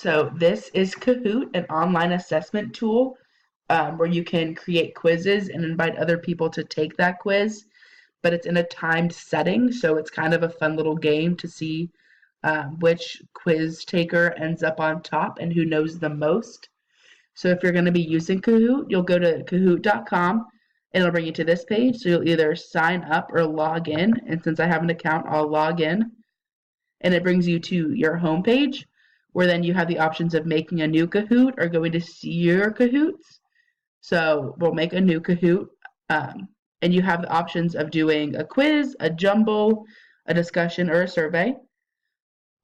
So this is Kahoot, an online assessment tool where you can create quizzes and invite other people to take that quiz, but it's in a timed setting, so it's kind of a fun little game to see which quiz taker ends up on top and who knows the most. So if you're going to be using Kahoot, you'll go to kahoot.com and it'll bring you to this page. So you'll either sign up or log in. And since I have an account, I'll log in. And it brings you to your home page where then you have the options of making a new Kahoot or going to see your Kahoots. So we'll make a new Kahoot. And you have the options of doing a quiz, a jumble, a discussion, or a survey.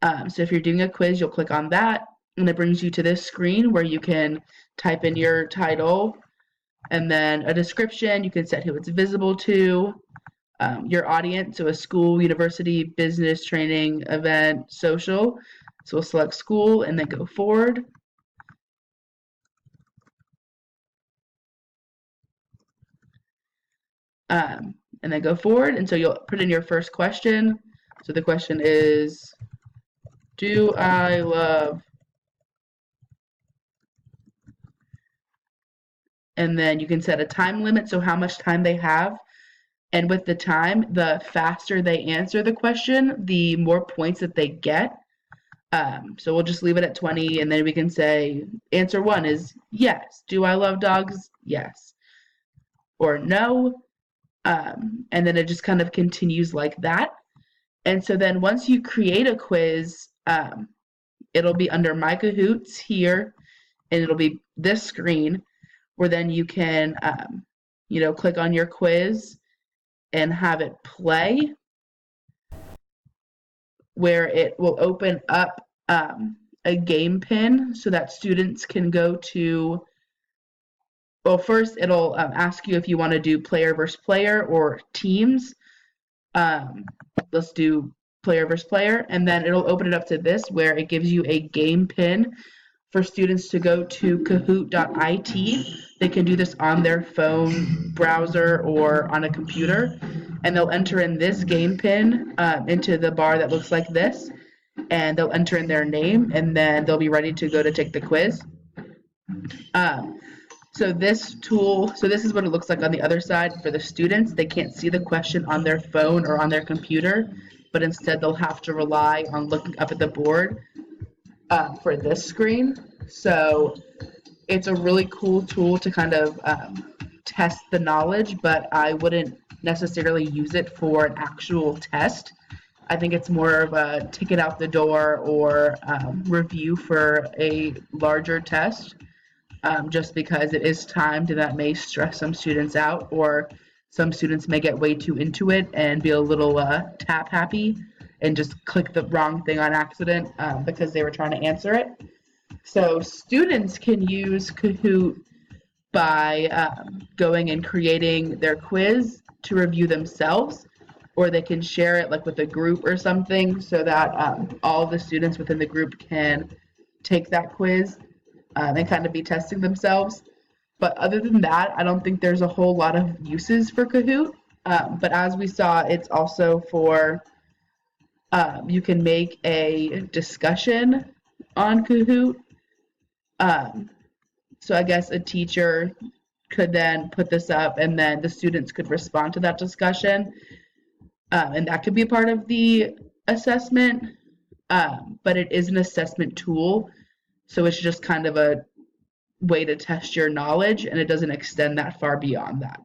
So if you're doing a quiz, you'll click on that, and it brings you to this screen where you can type in your title and then a description. You can set who it's visible to, your audience, so a school, university, business, training, event, social. So we'll select school and then go forward. And then go forward, and so you'll put in your first question. So the question is, do I love? And then you can set a time limit, so how much time they have. And with the time, the faster they answer the question, the more points that they get. So we'll just leave it at 20, and then we can say answer 1 is yes. Do I love dogs? Yes. Or no. And then it just kind of continues like that. And so then once you create a quiz, it'll be under My Kahoots here, and it'll be this screen where then you can, click on your quiz and have it play, where it will open up a game pin so that students can go to, well, first it'll ask you if you want to do player versus player or teams. Let's do player versus player, and then it'll open it up to this where it gives you a game pin for students to go to kahoot.it. They can do this on their phone browser or on a computer, and they'll enter in this game pin into the bar that looks like this, and they'll enter in their name, and then they'll be ready to go to take the quiz. So this is what it looks like on the other side for the students. They can't see the question on their phone or on their computer, but instead they'll have to rely on looking up at the board for this screen. So it's a really cool tool to kind of test the knowledge, but I wouldn't necessarily use it for an actual test. I think it's more of a ticket out the door or review for a larger test, just because it is timed and that may stress some students out, or some students may get way too into it and be a little tap happy and just click the wrong thing on accident because they were trying to answer it. So students can use Kahoot by going and creating their quiz to review themselves, or they can share it like with a group or something so that all the students within the group can take that quiz and kind of be testing themselves. But other than that, I don't think there's a whole lot of uses for Kahoot. But as we saw, it's also for, you can make a discussion on Kahoot. So I guess a teacher could then put this up and then the students could respond to that discussion. And that could be a part of the assessment, but it is an assessment tool. So it's just kind of a way to test your knowledge, and it doesn't extend that far beyond that.